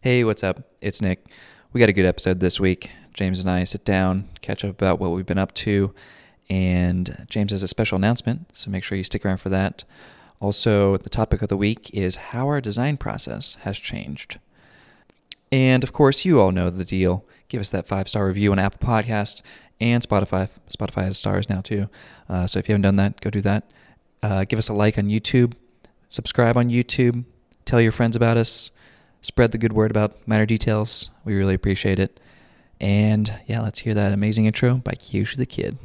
Hey, what's up? It's Nick. We got a good episode this week. James and I sit down, catch up about what we've been up to, and James has a special announcement, so make sure you stick around for that. Also, the topic of the week is how our design process has changed. And of course, you all know the deal. Give us that 5-star review on Apple Podcasts and Spotify. Spotify has stars now too. So if you haven't done that, go do that. Give us a like on YouTube. Subscribe on YouTube. Tell your friends about us. Spread the good word about Minor Details. We really appreciate it. And yeah, let's hear that amazing intro by KYOSHY the Kid.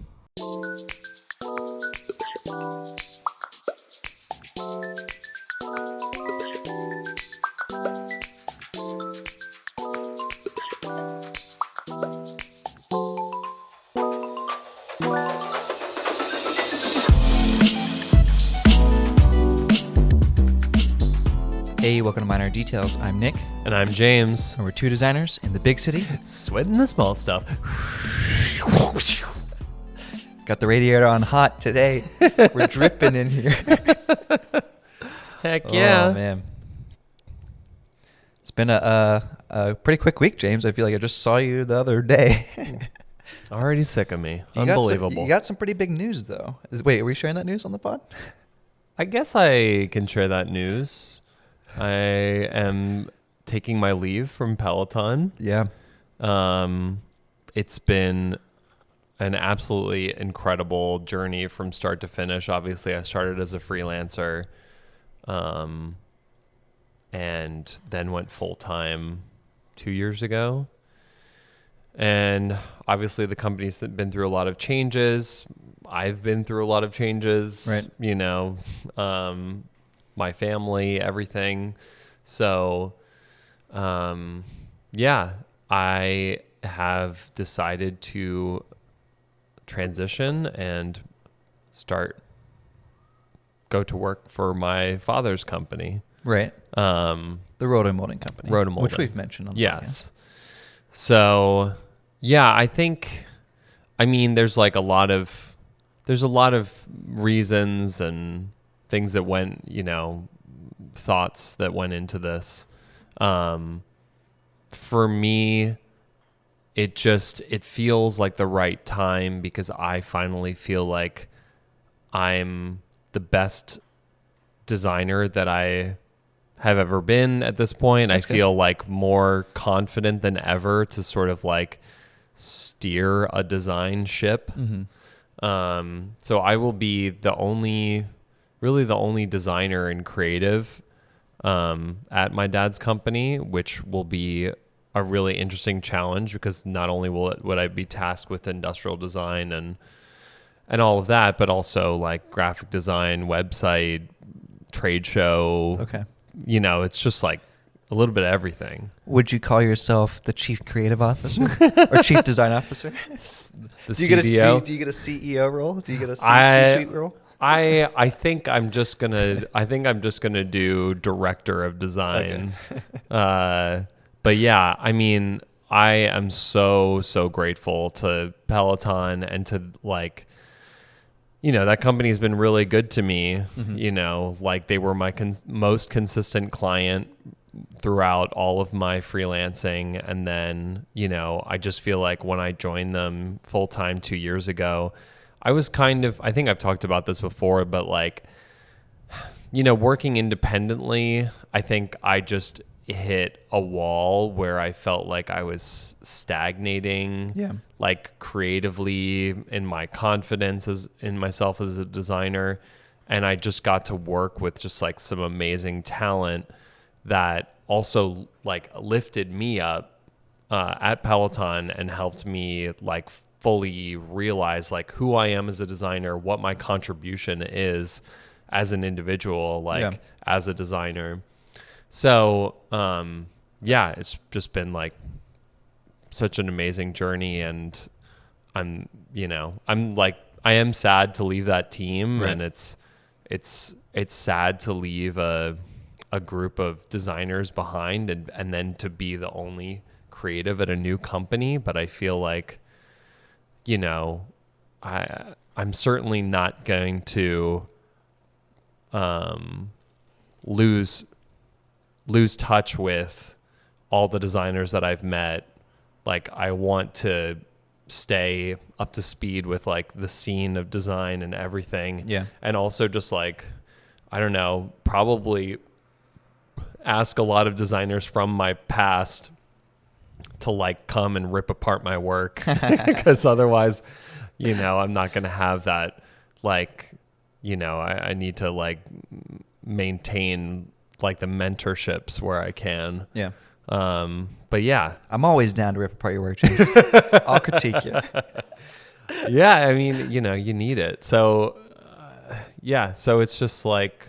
Hey, welcome to Minor Details. I'm Nick. And I'm James. And we're two designers in the big city. Sweating the small stuff. Got the radiator on hot today. We're dripping in here. Heck yeah. Oh, man. It's been a pretty quick week, James. I feel like I just saw you the other day. Already sick of me. You Unbelievable. You got some pretty big news, though. Wait, are we sharing that news on the pod? I guess I can share that news. I am taking my leave from Peloton. Yeah. It's been an absolutely incredible journey from start to finish. Obviously, I started as a freelancer, and then went full-time 2 years ago. And obviously, the company's been through a lot of changes. I've been through a lot of changes. Right. You know, my family, everything. So, yeah, I have decided to transition and go to work for my father's company. Right. The Roto Molding Company. Roto Molding. Which we've mentioned on the Yes. So, yeah, I mean, there's a lot of reasons and things that went, thoughts that went into this. For me, it feels like the right time because I finally feel like I'm the best designer that I have ever been at this point. That's I feel like more confident than ever to sort of steer a design ship. Mm-hmm. So I will be the only designer and creative at my dad's company, which will be a really interesting challenge because not only would I be tasked with industrial design and all of that, but also graphic design, website, trade show. Okay. It's just a little bit of everything. Would you call yourself the chief creative officer or chief design officer? The do you CDO. Do you get a CEO role? Do you get a C-suite role? I think I'm just gonna do director of design. Okay. But yeah, I mean, I am so grateful to Peloton and to that company's been really good to me. Mm-hmm. They were my most consistent client throughout all of my freelancing. And then, I just feel like when I joined them full time 2 years ago, I was I think I've talked about this before, but working independently, I think I just hit a wall where I felt like I was stagnating, creatively in my confidence in myself as a designer. And I just got to work with just some amazing talent that also lifted me up at Peloton and helped me fully realize who I am as a designer, what my contribution is as an individual, as a designer. So, yeah, it's just been such an amazing journey, and I am sad to leave that team, right. And it's sad to leave a group of designers behind and then to be the only creative at a new company. But I feel like, I'm certainly not going to lose touch with all the designers that I've met, like I want to stay up to speed with like the scene of design and everything. Yeah. And also just like, I don't know, probably ask a lot of designers from my past to like come and rip apart my work because otherwise, you know, I'm not going to have that, like, you know, I need to like maintain like the mentorships where I can. Yeah. But yeah, I'm always down to rip apart your work, James. I'll critique you. Yeah. I mean, you know, you need it. So, yeah. So it's just like,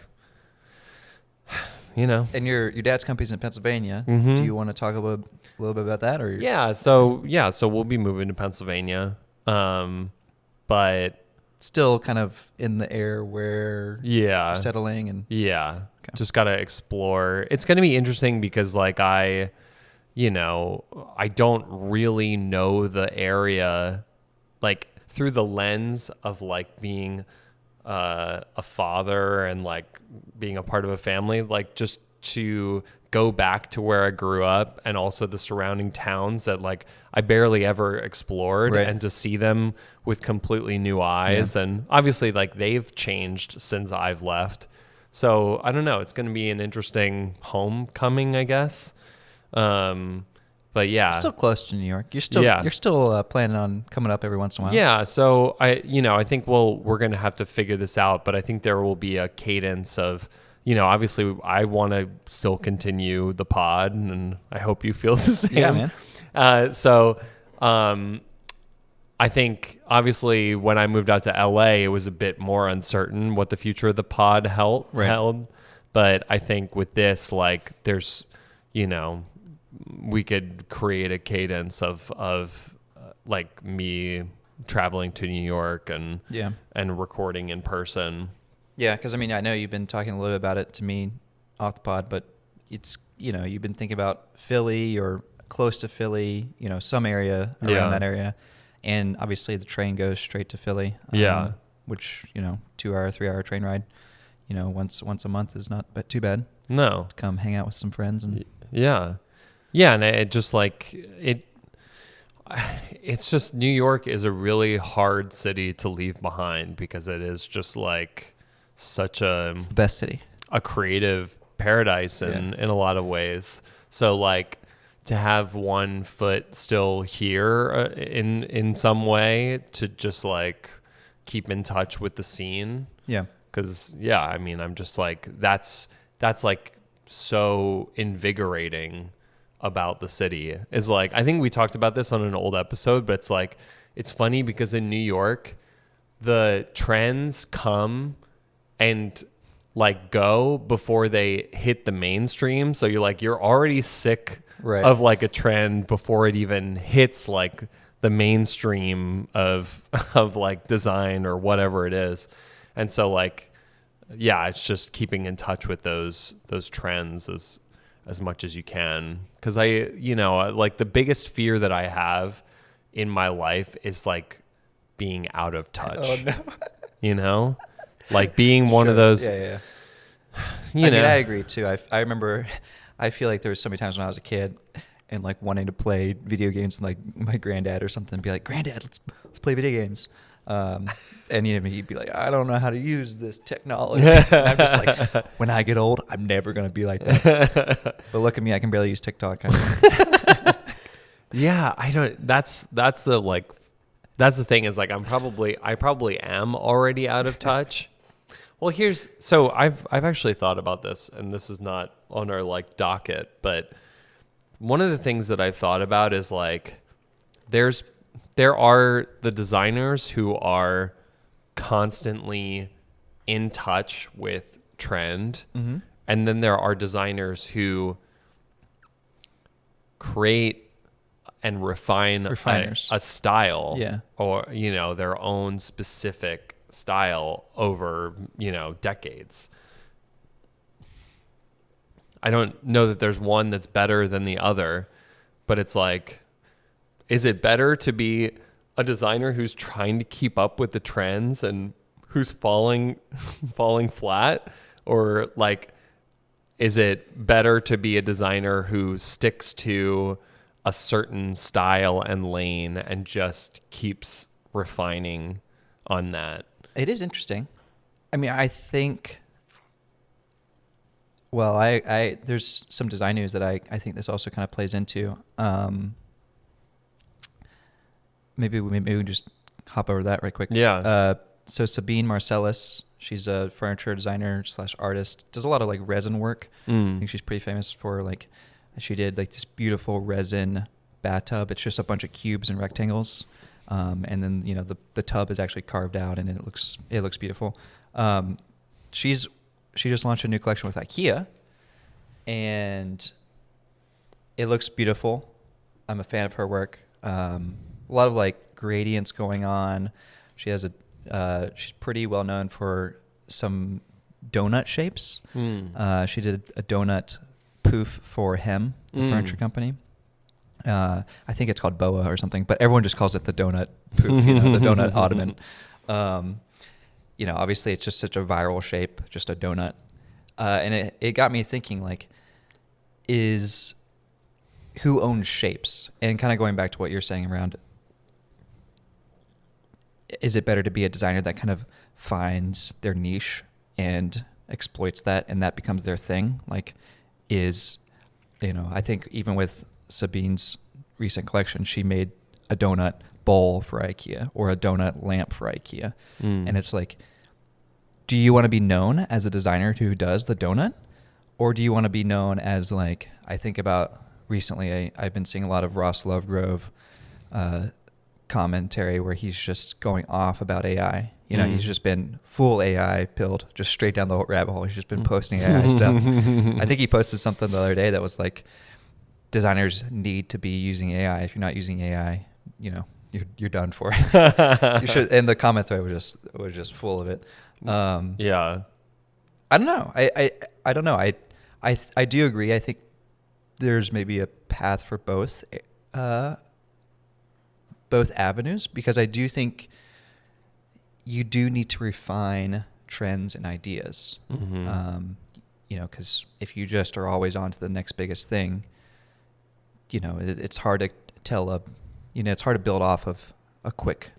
you know. And your dad's company's in Pennsylvania. Mm-hmm. Do you want to talk a little bit about that, or? Yeah. So we'll be moving to Pennsylvania. But still kind of in the air where you're settling and just got to explore. It's going to be interesting because like I don't really know the area like through the lens of like being a father and like being a part of a family, like just to go back to where I grew up and also the surrounding towns that like I barely ever explored, right. And to see them with completely new eyes. Yeah. And obviously like they've changed since I've left. So I don't know, it's going to be an interesting homecoming, I guess. But yeah, still close to New York. You're still planning on coming up every once in a while. Yeah. So I think we're going to have to figure this out, but I think there will be a cadence of, you know, obviously I want to still continue the pod and I hope you feel the same. Yeah, man. I think obviously when I moved out to LA, it was a bit more uncertain what the future of the pod held. But I think with this, like there's, you know, we could create a cadence of like me traveling to New York and recording in person. Yeah, because I mean, I know you've been talking a little bit about it to me off the pod, but it's, you know, you've been thinking about Philly or close to Philly, you know, some area around that area. And obviously the train goes straight to Philly. Which, you know, 2-hour, 3-hour train ride, you know, once a month is not too bad. No. To come hang out with some friends. And yeah. Yeah. And it just like, it's just New York is a really hard city to leave behind because it is just like it's the best city. A creative paradise in a lot of ways. So like to have one foot still here in some way to just like keep in touch with the scene. Yeah. Cause I mean, I'm just like, that's like so invigorating about the city. Is like, I think we talked about this on an old episode, but it's like, it's funny because in New York, the trends come and like go before they hit the mainstream. So you're already sick of like a trend before it even hits like the mainstream of like design or whatever it is. And so like, it's just keeping in touch with those trends as much as you can. Cause like the biggest fear that I have in my life is like being out of touch, you know, like being one of those, I mean, I agree too. I remember, I feel like there was so many times when I was a kid and like wanting to play video games and like my granddad or something would be like, "Granddad, let's play video games." And he'd be like, "I don't know how to use this technology." And I'm just like, when I get old, I'm never going to be like that. But look at me, I can barely use TikTok. Yeah, I don't, that's the thing is like, I probably am already out of touch. Well, so I've actually thought about this, and this is not on our like docket, but one of the things that I've thought about is like, there are the designers who are constantly in touch with trend. Mm-hmm. And then there are designers who create and refine a style or, you know, their own specific style over, you know, decades. I don't know that there's one that's better than the other, but it's like, is it better to be a designer who's trying to keep up with the trends and who's falling flat, or like Is it better to be a designer who sticks to a certain style and lane and just keeps refining on that? It is interesting. I mean, I think, well, I there's some design news that I think this also kind of plays into. Maybe we just hop over that right quick. Yeah. So Sabine Marcellus, she's a furniture designer / artist, does a lot of like resin work. I think she's pretty famous for like, she did like this beautiful resin bathtub. It's just a bunch of cubes and rectangles. And then, you know, the tub is actually carved out and it looks beautiful. She just launched a new collection with IKEA and it looks beautiful. I'm a fan of her work. A lot of like gradients going on. She has she's pretty well known for some donut shapes. She did a donut poof for Hem, the furniture company. I think it's called Boa or something, but everyone just calls it the donut poof, you know, the donut ottoman. You know, obviously it's just such a viral shape, just a donut. And it got me thinking, like, who owns shapes? And kind of going back to what you're saying around, is it better to be a designer that kind of finds their niche and exploits that and that becomes their thing? Like, you know, I think even with Sabine's recent collection, she made a donut bowl for IKEA or a donut lamp for IKEA. And it's like, do you want to be known as a designer who does the donut? Or do you want to be known as, like, I think about recently, I've been seeing a lot of Ross Lovegrove commentary where he's just going off about AI. You know, he's just been full AI pilled, just straight down the rabbit hole. He's just been posting AI stuff. I think he posted something the other day that was like, designers need to be using AI. If you're not using AI, you know, you're done for. You should. And the comment thread was just full of it. Yeah. I don't know. I don't know. I do agree. I think there's maybe a path for both avenues, because I do think you do need to refine trends and ideas. You know, because if you just are always on to the next biggest thing, you know, it's hard to it's hard to build off of a quick,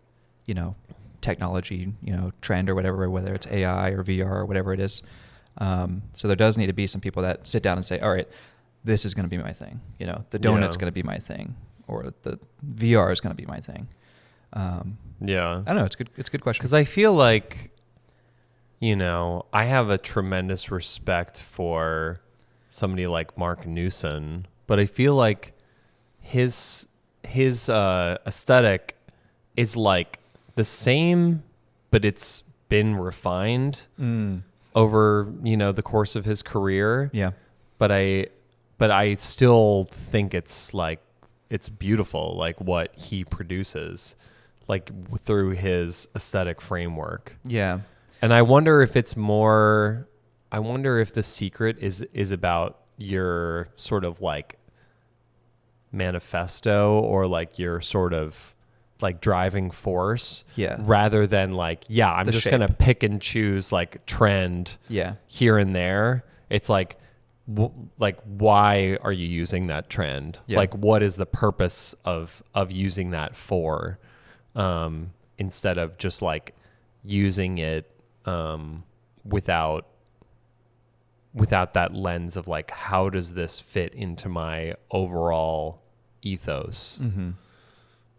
you know, technology, you know, trend or whatever, whether it's AI or VR or whatever it is. So there does need to be some people that sit down and say, all right, this is going to be my thing. You know, the donut's going to be my thing, or the VR is going to be my thing. Yeah. I don't know. It's a good question. Because I feel like, you know, I have a tremendous respect for somebody like Mark Newson, but I feel like his aesthetic is like the same, but it's been refined over, you know, the course of his career. Yeah. But I still think it's like, it's beautiful, like what he produces, like through his aesthetic framework. Yeah. And I wonder if it's more, I wonder if the secret is about your sort of like manifesto or like your sort of like driving force, rather than like, I'm just going to pick and choose like trend here and there. It's like, why are you using that trend? Like, what is the purpose of using that for, instead of just like using it without that lens of like, how does this fit into my overall ethos?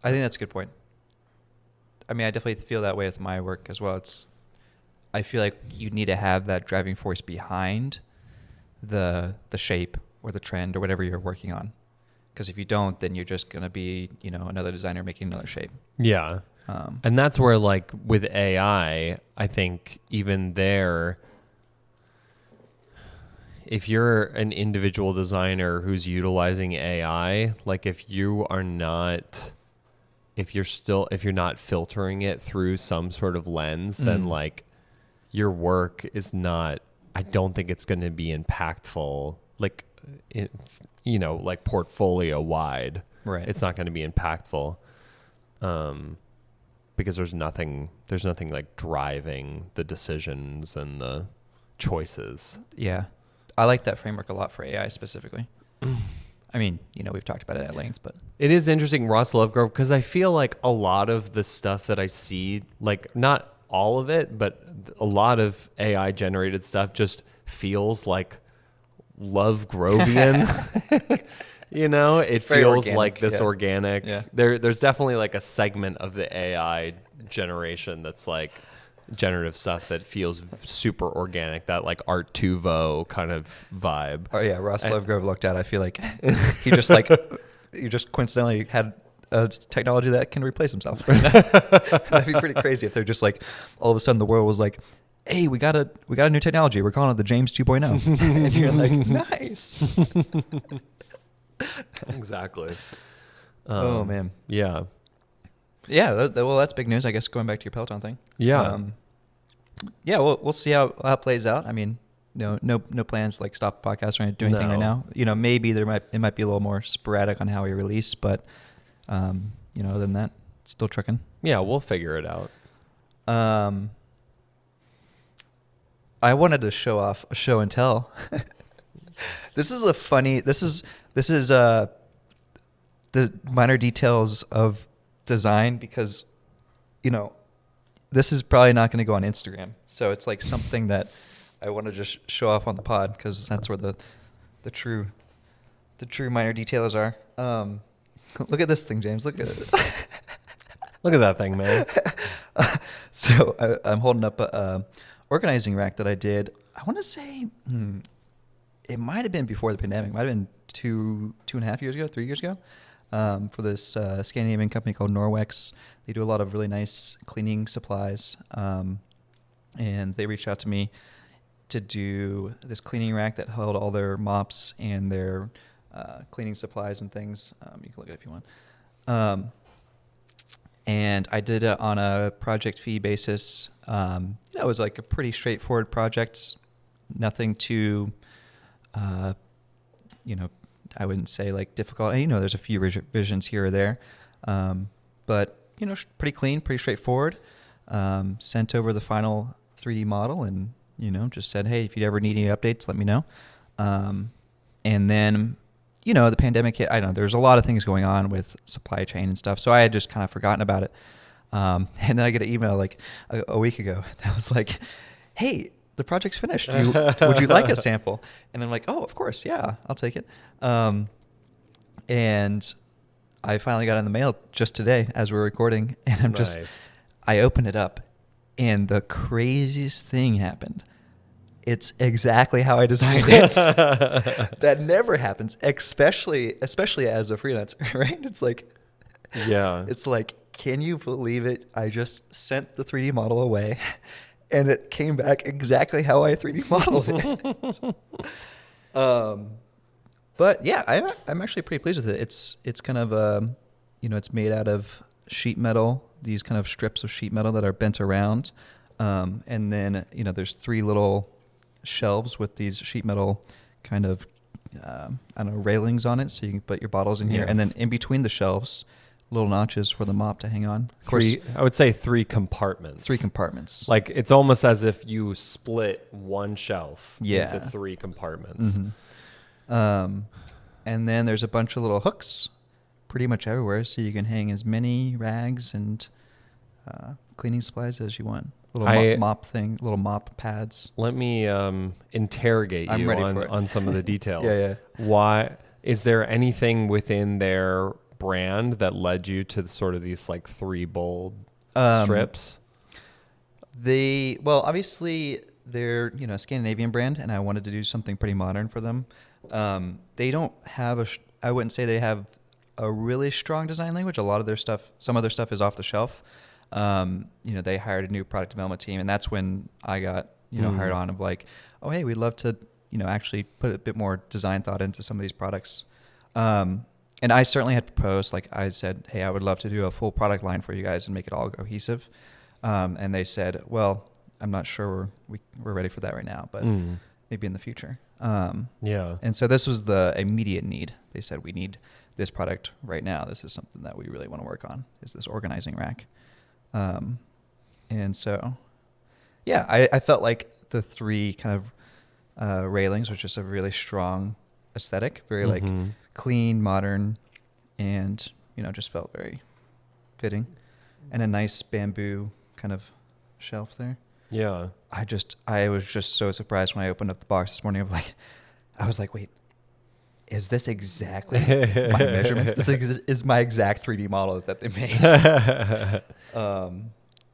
I think that's a good point. I mean, I definitely feel that way with my work as well. I feel like you need to have that driving force behind the shape or the trend or whatever you're working on. Because if you don't, then you're just going to be, you know, another designer making another shape. Yeah. And that's where, like, with AI, I think even there, if you're an individual designer who's utilizing AI, like if you're not filtering it through some sort of lens, then like your work is not, I don't think it's going to be impactful, like, you know, like portfolio wide. Right. It's not going to be impactful. Because there's nothing like driving the decisions and the choices. Yeah. I like that framework a lot for AI specifically. I mean, we've talked about it at length, but it is interesting, Ross Lovegrove, because I feel like a lot of the stuff that I see, like not all of it, but a lot of AI generated stuff just feels like Lovegrovian. It Very feels organic, like this yeah. organic. Yeah. There's definitely like a segment of the AI generation that's like generative stuff that feels super organic, that like Art Tuvo kind of vibe. Oh yeah, Ross Lovegrove looked at. I feel like he just coincidentally had a technology that can replace himself. That'd be pretty crazy if they're just like all of a sudden the world was like, hey, we got a new technology. We're calling it the James 2.0. And you're like, nice. Exactly. Oh man. Yeah. Yeah. Well, that's big news. I guess going back to your Peloton thing. Yeah. Yeah. We'll see how it plays out. I mean, no plans to like stop the podcast or do anything right now. Maybe it might be a little more sporadic on how we release, but other than that, still trucking. Yeah, we'll figure it out. I wanted to show off a show and tell. This is the minor details of design, because this is probably not going to go on Instagram. So it's like something that I want to just show off on the pod, because that's where the true minor details are. Look at this thing, James. Look at it. Look at that thing, man. So I'm holding up a organizing rack that I did. I want to say it might have been before the pandemic. It might have been 2.5 years ago, 3 years ago. For this Scandinavian company called Norwex. They do a lot of really nice cleaning supplies. And they reached out to me to do this cleaning rack that held all their mops and their cleaning supplies and things. You can look at it if you want. And I did it on a project fee basis. It was like a pretty straightforward project. Nothing too, I wouldn't say like difficult. There's a few revisions here or there. But, pretty clean, pretty straightforward. Sent over the final 3D model and, just said, hey, if you ever need any updates, let me know. And then, the pandemic hit. I don't know, there's a lot of things going on with supply chain and stuff. So I had just kind of forgotten about it. And then I get an email like a week ago that was like, hey, the project's finished. Would you like a sample? And I'm like, oh, of course. Yeah, I'll take it. And I finally got it in the mail just today as we're recording. And I'm Nice. I opened it up and the craziest thing happened. It's exactly how I designed it. That never happens, especially as a freelancer, right? It's like, Yeah. it's like, can you believe it? I just sent the 3D model away and it came back exactly how I 3D modeled it. But yeah, I'm actually pretty pleased with it. It's kind of, it's made out of sheet metal, these kind of strips of sheet metal that are bent around. And then, there's 3 little shelves with these sheet metal kind of, railings on it. So you can put your bottles in here. Yeah. And then in between the shelves, little notches for the mop to hang on. Of course, I would say 3 compartments. 3 compartments. Like it's almost as if you split one shelf Yeah. into 3 compartments. Mm-hmm. And then there's a bunch of little hooks pretty much everywhere. So you can hang as many rags and cleaning supplies as you want. Little mop thing, little mop pads. Let me interrogate I'm you ready for it. on some of the details. Yeah. Why is there anything within their brand that led you to sort of these like 3 bold strips? Obviously they're a Scandinavian brand, and I wanted to do something pretty modern for them. They don't have I wouldn't say they have a really strong design language. A lot of their stuff, some of their stuff is off the shelf. They hired a new product development team, and that's when I got hired on of like, oh hey, we'd love to actually put a bit more design thought into some of these products. And I certainly had proposed, like I said, hey, I would love to do a full product line for you guys and make it all cohesive. And they said, well, I'm not sure we're ready for that right now, but maybe in the future. Yeah. And so this was the immediate need. They said, we need this product right now. This is something that we really want to work on, is this organizing rack. And so, yeah, I felt like the 3 kind of railings, which is a really strong aesthetic, very like clean, modern, and just felt very fitting, and a nice bamboo kind of shelf there. Yeah. I was just so surprised when I opened up the box this morning I was like, wait, is this exactly my measurements? This is my exact 3D model that they made.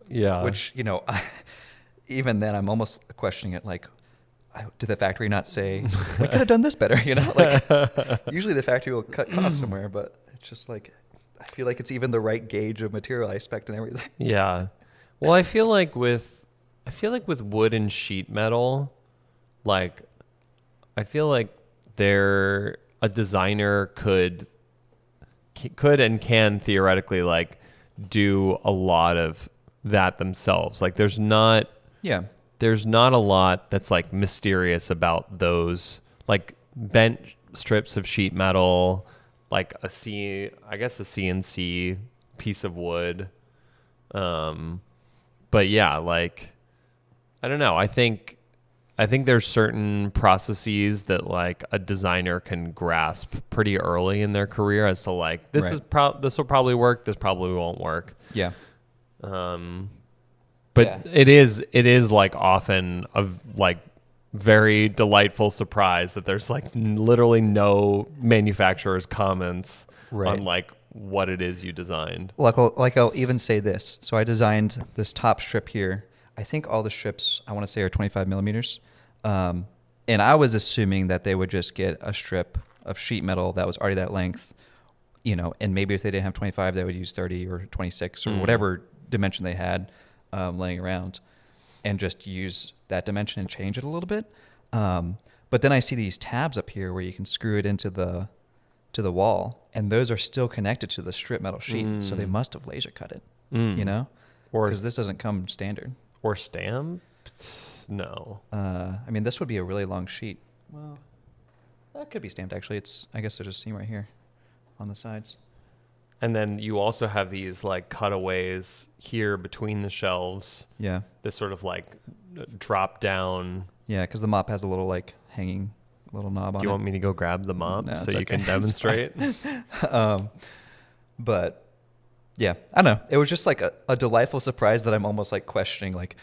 Yeah. Which, even then I'm almost questioning it. Like, did the factory not say, we could have done this better? Like usually the factory will cut costs somewhere, but it's just like, I feel like it's even the right gauge of material I expect and everything. Yeah. Well, I feel like with wood and sheet metal, like, I feel like a designer could and can theoretically like do a lot of that themselves. Like there's not a lot that's like mysterious about those, like bent strips of sheet metal, like a CNC piece of wood. But yeah, like, I don't know. I think there's certain processes that like a designer can grasp pretty early in their career as to like, this will probably work. This probably won't work. Yeah. But it is like often a like very delightful surprise that there's like literally no manufacturer's comments on like what it is you designed. Like I'll even say this. So I designed this top strip here. I think all the strips I want to say are 25 millimeters. And I was assuming that they would just get a strip of sheet metal that was already that length, and maybe if they didn't have 25, they would use 30 or 26 or whatever dimension they had laying around, and just use that dimension and change it a little bit. But then I see these tabs up here where you can screw it into the wall, and those are still connected to the strip metal sheet. So they must have laser cut it, or because this doesn't come standard. Or stamped? No. I mean, this would be a really long sheet. Well, that could be stamped, actually. I guess there's a seam right here on the sides. And then you also have these like cutaways here between the shelves. Yeah. This sort of like drop down. Yeah, because the mop has a little like hanging little knob on it. Do you want me to go grab the mop so you can demonstrate? But yeah, I don't know. It was just like a delightful surprise that I'm almost like questioning, like,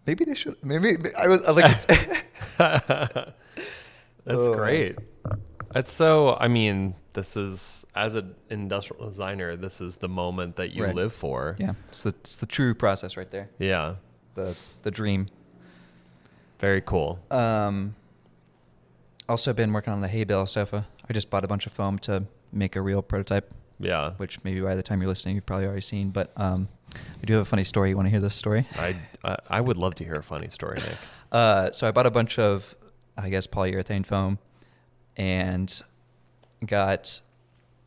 maybe they should. Maybe I like. That's great. It's so. I mean, this is, as an industrial designer, this is the moment that you live for. Yeah, it's the true process right there. Yeah, the dream. Very cool. Also been working on the hay bale sofa. I just bought a bunch of foam to make a real prototype. Yeah. Which maybe by the time you're listening, you've probably already seen. But I do have a funny story. You want to hear this story? I would love to hear a funny story, Nick. So I bought a bunch of, I guess, polyurethane foam and got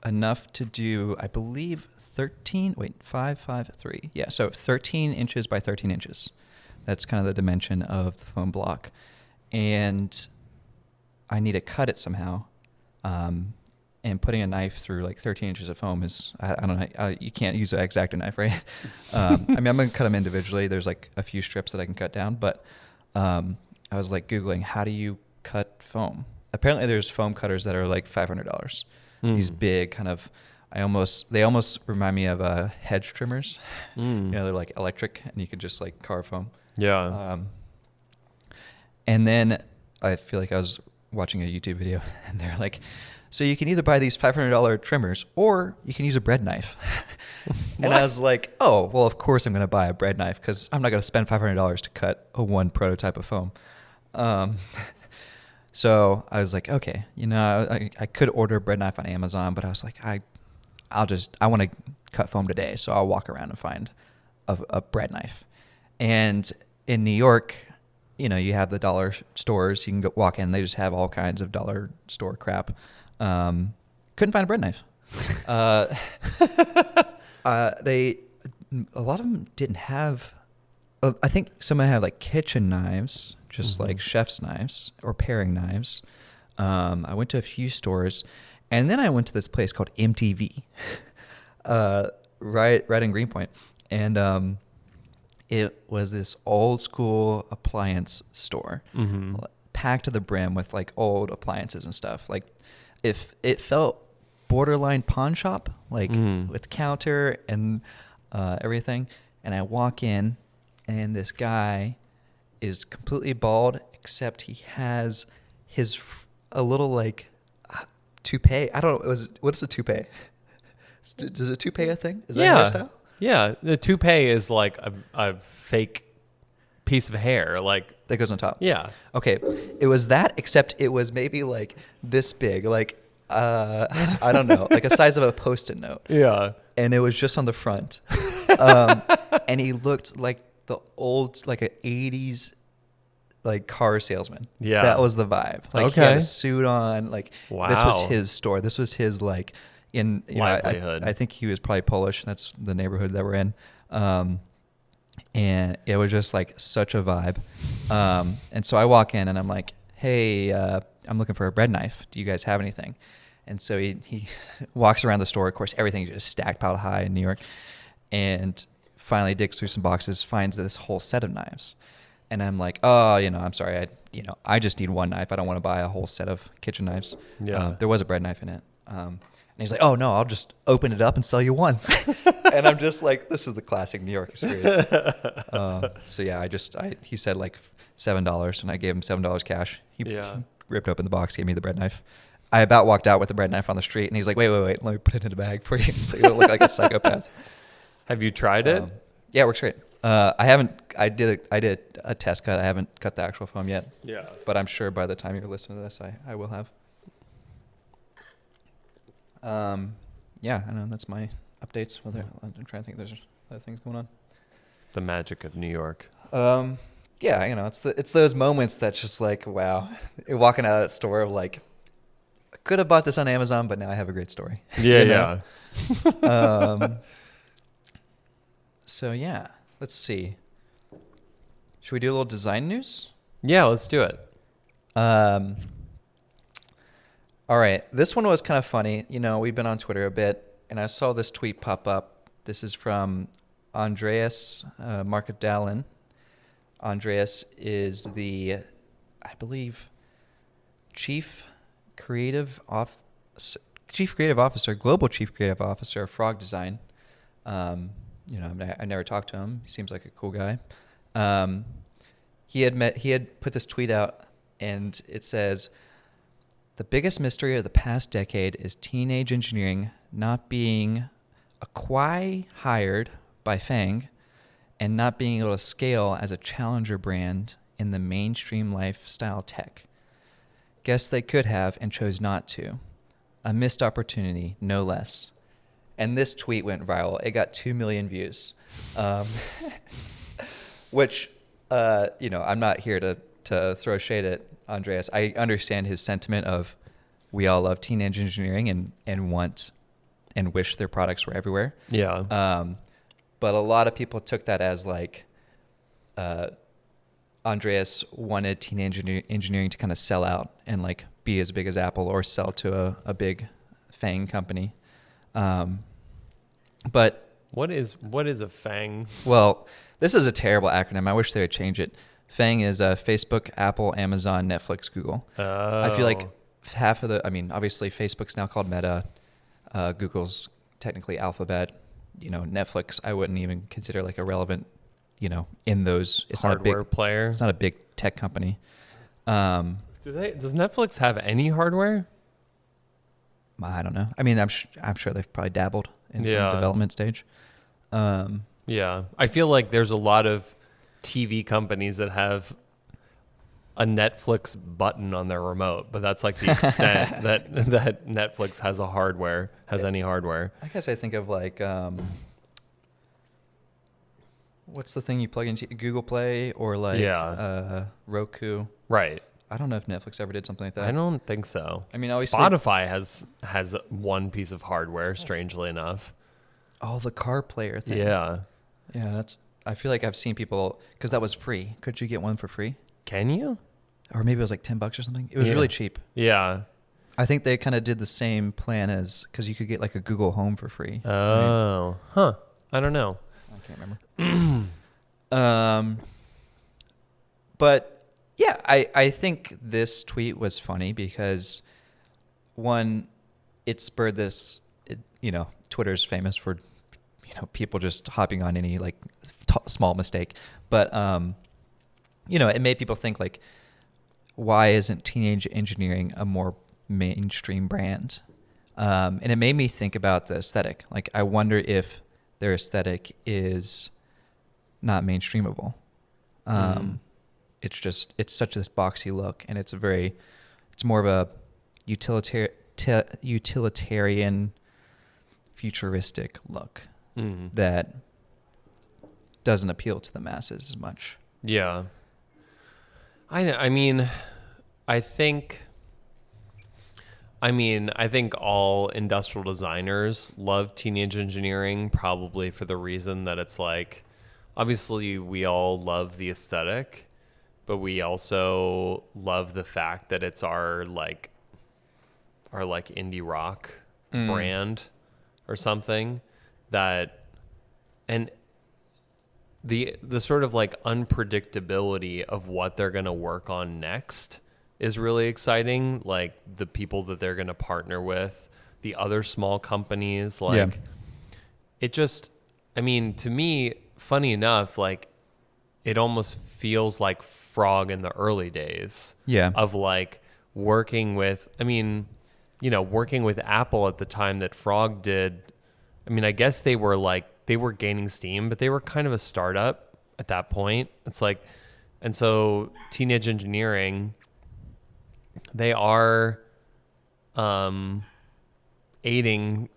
enough to do, I believe, 553. Yeah, so 13 inches by 13 inches. That's kind of the dimension of the foam block. And I need to cut it somehow. And putting a knife through like 13 inches of foam is, I don't know, you can't use an X-Acto knife, right? I mean, I'm going to cut them individually. There's like a few strips that I can cut down, but I was like Googling, how do you cut foam? Apparently there's foam cutters that are like $500. These big kind of, they almost remind me of hedge trimmers. They're like electric and you could just like carve foam. Yeah. And then I feel like I was watching a YouTube video and they're like, so you can either buy these $500 trimmers or you can use a bread knife. And I was like, oh, well, of course I'm going to buy a bread knife because I'm not going to spend $500 to cut one prototype of foam. So I was like, okay, I could order a bread knife on Amazon, but I was like, I want to cut foam today. So I'll walk around and find a bread knife. And in New York, you have the dollar stores. You can go walk in. They just have all kinds of dollar store crap. Couldn't find a bread knife. A lot of them didn't have. I think some of them had like kitchen knives, just like chef's knives or paring knives. I went to a few stores, and then I went to this place called MTV, right in Greenpoint, and it was this old school appliance store, packed to the brim with like old appliances and stuff. Like, if it felt borderline pawn shop, like with counter and everything. And I walk in, and this guy is completely bald, except he has a little like toupee. I don't know. What is a toupee? Is a toupee a thing? Is that hairstyle? Yeah, the toupee is like a fake piece of hair, like that goes on top. Yeah. Okay, it was that, except it was maybe like this big, like I don't know, like a size of a Post-it note. Yeah. And it was just on the front, and he looked like the old, like an '80s like car salesman. Yeah, that was the vibe. Like he had a suit on. Like this was his store. This was his like. In livelihood. I think he was probably Polish. That's the neighborhood that we're in. And it was just like such a vibe. And so I walk in and I'm like, hey, I'm looking for a bread knife. Do you guys have anything? And so he walks around the store. Of course, everything's just stacked piled high in New York. And finally digs through some boxes, finds this whole set of knives. And I'm like, oh, I'm sorry. I just need one knife. I don't want to buy a whole set of kitchen knives. Yeah. There was a bread knife in it. And he's like, oh, no, I'll just open it up and sell you one. And I'm just like, this is the classic New York experience. So, yeah, he said like $7, and I gave him $7 cash. He ripped open the box, gave me the bread knife. I about walked out with the bread knife on the street, and he's like, wait, let me put it in a bag for you so you don't look like a psychopath. Have you tried it? Yeah, it works great. I did a test cut. I haven't cut the actual foam yet. Yeah. But I'm sure by the time you're listening to this, I will have. Yeah, I know that's my updates. I'm trying to think if there's other things going on. The magic of New York. Yeah, it's those moments that's just like, wow. You're walking out of that store of like, I could have bought this on Amazon, but now I have a great story. Yeah, So yeah, let's see. Should we do a little design news? Yeah, let's do it. All right. This one was kind of funny. We've been on Twitter a bit, and I saw this tweet pop up. This is from Andreas Markadalin. Andreas is the, I believe, Chief Creative Officer, Global Chief Creative Officer of Frog Design. I never talked to him. He seems like a cool guy. He had put this tweet out, and it says, the biggest mystery of the past decade is teenage engineering not being hired by FANG and not being able to scale as a challenger brand in the mainstream lifestyle tech. Guess they could have and chose not to. A missed opportunity, no less. And this tweet went viral. It got 2 million views, which, I'm not here to throw shade at Andreas. I understand his sentiment of we all love teenage engineering and want and wish their products were everywhere. Yeah. But a lot of people took that as like Andreas wanted teenage engineering to kind of sell out and like be as big as Apple or sell to a big FANG company. But what is a FANG? Well, this is a terrible acronym. I wish they would change it. FANG is Facebook, Apple, Amazon, Netflix, Google. I feel like half of obviously Facebook's now called Meta. Google's technically Alphabet. Netflix, I wouldn't even consider like a relevant, in those. It's hardware not a big player. It's not a big tech company. Does Netflix have any hardware? I don't know. I'm sure they've probably dabbled in some development stage. Yeah. I feel like there's a lot of TV companies that have a Netflix button on their remote, but that's like the extent that Netflix has any hardware. I guess I think of like, what's the thing you plug into Google Play or like Roku? Right. I don't know if Netflix ever did something like that. I don't think so. Obviously Spotify has one piece of hardware, strangely enough. Oh, the car player thing. Yeah. Yeah, I feel like I've seen people, because that was free. Could you get one for free? Can you? Or maybe it was like $10 or something. It was really cheap. Yeah. I think they kind of did the same plan because you could get like a Google Home for free. Oh, right? Huh. I don't know. I can't remember. But Yeah, I think this tweet was funny because, one, it spurred this, Twitter's famous for, people just hopping on any like small mistake. But, it made people think like, why isn't Teenage Engineering a more mainstream brand? And it made me think about the aesthetic. Like, I wonder if their aesthetic is not mainstreamable. It's such this boxy look, and it's more of a utilitarian, futuristic look that doesn't appeal to the masses as much. Yeah. I mean, I think all industrial designers love Teenage Engineering, probably for the reason that it's like, obviously we all love the aesthetic, but we also love the fact that it's our indie rock brand or something and the sort of like unpredictability of what they're going to work on next is really exciting. Like the people that they're going to partner with, the other small companies, it just, I mean, to me, funny enough, like it almost feels like Frog in the early days of like working with Apple at the time that Frog did. I mean, I guess they were gaining steam, but they were kind of a startup at that point. It's like, and so Teenage Engineering, they are aiding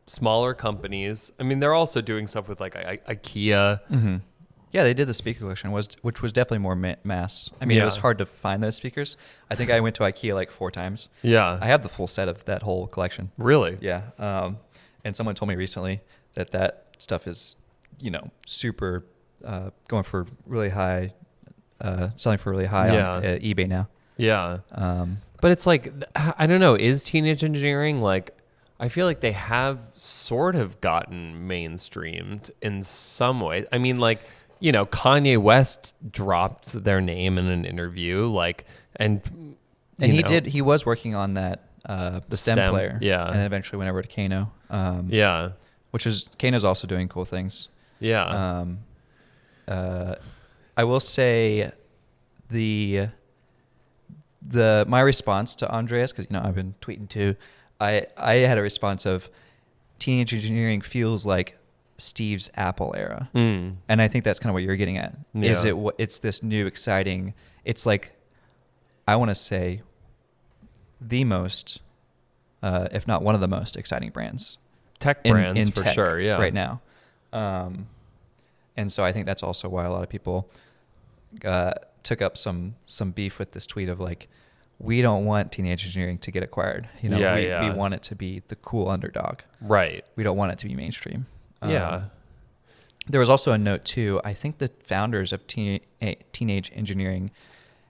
smaller companies. I mean, they're also doing stuff with like IKEA. Mm-hmm. Yeah, they did the speaker collection, which was definitely more mass. I mean, it was hard to find those speakers. I think I went to IKEA like 4 times. Yeah. I have the full set of that whole collection. Really? Yeah. And someone told me recently that stuff is, super going for really high, selling for really high on eBay now. Yeah. But it's like, I don't know, is Teenage Engineering like, I feel like they have sort of gotten mainstreamed in some ways. I mean, like, Kanye West dropped their name in an interview, and he was working on that, the stem player. Yeah. And eventually went over to Kano. Kano's also doing cool things. Yeah. I will say my response to Andreas, because I've been tweeting too, I had a response of Teenage Engineering feels like Steve's Apple era, and I think that's kind of what you're getting at. Yeah. It's this new exciting? It's like, I want to say the most, if not one of the most exciting brands, tech brands in for tech sure, yeah, right now. And so I think that's also why a lot of people took up some beef with this tweet of like, we don't want Teenage Engineering to get acquired. We want it to be the cool underdog. Right. We don't want it to be mainstream. Yeah. There was also a note too. I think the founders of Teenage Engineering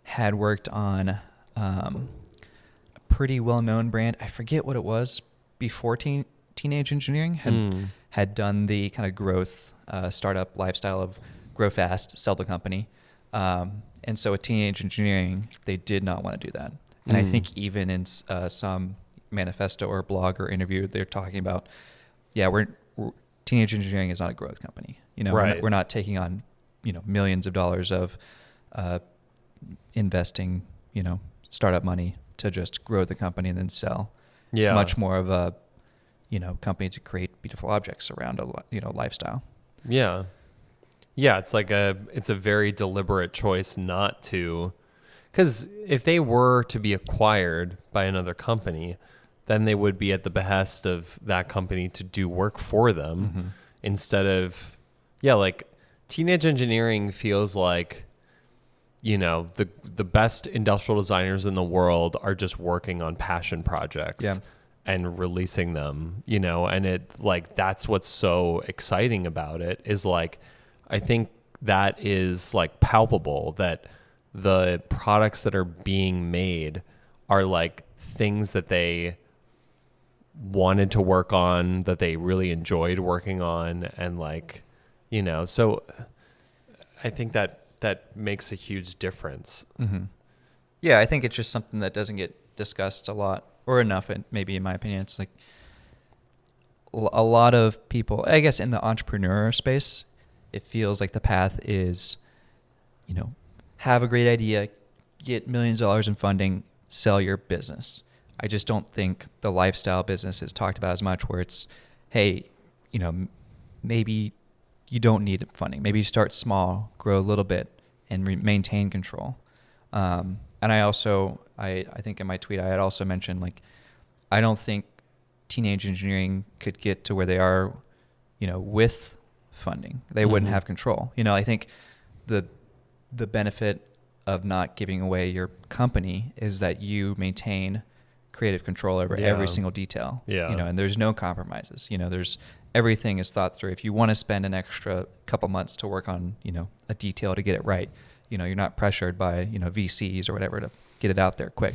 had worked on a pretty well-known brand. I forget what it was before Teenage Engineering had done the kind of growth startup lifestyle of grow fast, sell the company. And so with Teenage Engineering, they did not want to do that. And I think even in some manifesto or blog or interview, they're talking about, Teenage Engineering is not a growth company. Right. We're not taking on, millions of dollars of investing, startup money to just grow the company and then sell. It's much more of a, company to create beautiful objects around a, lifestyle. Yeah. Yeah, it's a very deliberate choice not to, because if they were to be acquired by another company, then they would be at the behest of that company to do work for them instead of, like Teenage Engineering feels like, the best industrial designers in the world are just working on passion projects and releasing them, and it like, that's what's so exciting about it is like, I think that is like palpable that the products that are being made are like things that they wanted to work on, that they really enjoyed working on. And like, so I think that that makes a huge difference. Mm-hmm. Yeah, I think it's just something that doesn't get discussed a lot or enough. And maybe in my opinion, it's like a lot of people, I guess, in the entrepreneur space, it feels like the path is, have a great idea, get millions of dollars in funding, sell your business. I just don't think the lifestyle business is talked about as much, where it's, hey, maybe you don't need funding. Maybe you start small, grow a little bit, and maintain control. And I also, I think in my tweet, I had also mentioned, like, I don't think teenage engineering could get to where they are, with funding. They wouldn't have control. I think the benefit of not giving away your company is that you maintain creative control over every single detail. Yeah. And there's no compromises. Everything is thought through. If you want to spend an extra couple months to work on, a detail to get it right, you're not pressured by, VCs or whatever to get it out there quick.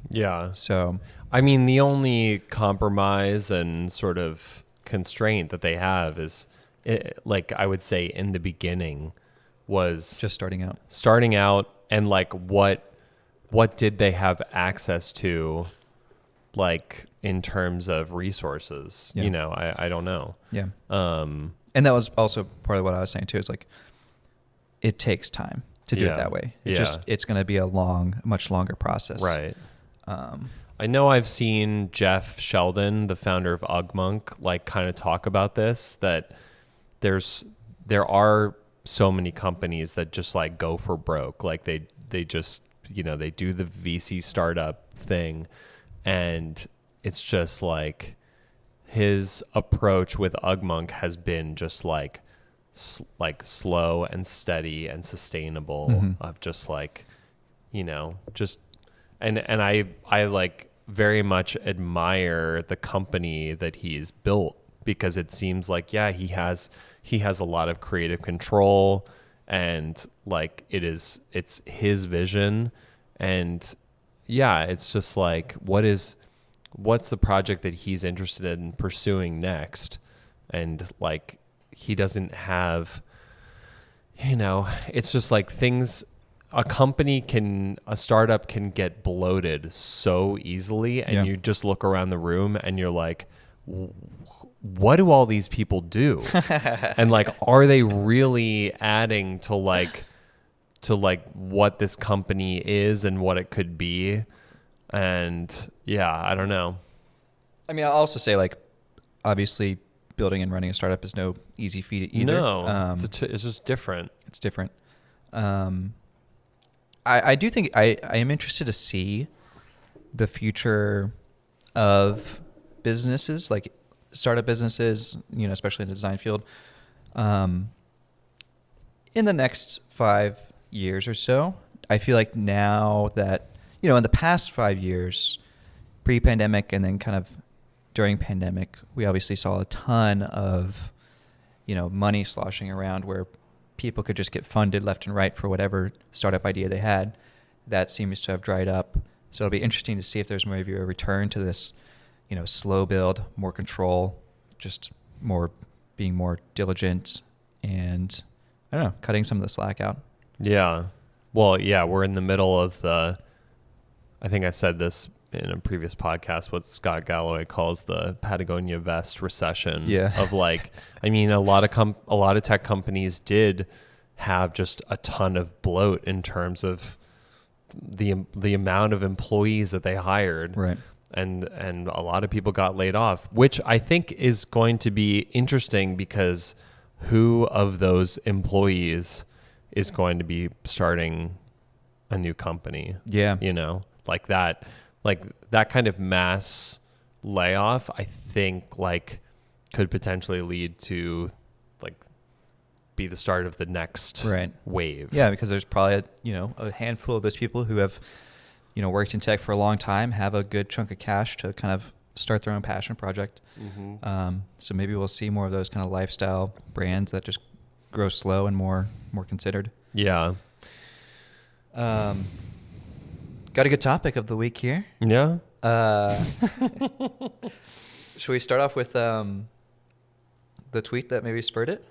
Yeah. So, I mean, the only compromise and sort of constraint that they have is, like, I would say in the beginning was just starting out, and like what did they have access to, like, in terms of resources? Yeah. I don't know. Yeah. And that was also part of what I was saying too. It's like, it takes time to do it that way. It's going to be a much longer process. Right. I know I've seen Jeff Sheldon, the founder of UgMonk, like, kind of talk about this, that there are so many companies that just, like, go for broke. Like, they just, they do the VC startup thing, and it's just like his approach with UgMonk has been just like slow and steady and sustainable, of just like, just, and I like very much admire the company that he's built, because it seems like, he has a lot of creative control, and like it's his vision, and it's just like, what's the project that he's interested in pursuing next? And like, he doesn't have, it's just like things, a startup can get bloated so easily, and you just look around the room and you're like, what do all these people do? And like, are they really adding to what this company is and what it could be? And I don't know. I mean, I'll also say, like, obviously building and running a startup is no easy feat either. No, it's just different. It's different. I do think I am interested to see the future of businesses, like startup businesses, especially in the design field, in the next 5 years or so. I feel like now that, in the past 5 years, pre-pandemic and then kind of during pandemic, we obviously saw a ton of, money sloshing around where people could just get funded left and right for whatever startup idea they had. That seems to have dried up. So it'll be interesting to see if there's maybe a return to this, slow build, more control, just being more diligent, and I don't know, cutting some of the slack out. Yeah. Well, we're in the middle of I think I said this in a previous podcast, what Scott Galloway calls the Patagonia vest recession. Yeah. Of like, I mean, a lot of tech companies did have just a ton of bloat in terms of the amount of employees that they hired. Right. And a lot of people got laid off, which I think is going to be interesting, because who of those employees is going to be starting a new company? Yeah. Like that kind of mass layoff, I think, like, could potentially lead to, like, be the start of the next wave. Yeah, because there's probably a handful of those people who have, worked in tech for a long time, have a good chunk of cash to kind of start their own passion project. Mm-hmm. So maybe we'll see more of those kind of lifestyle brands that just grow slow and more considered. Yeah. Got a good topic of the week here. Yeah. Should we start off with the tweet that maybe spurred it?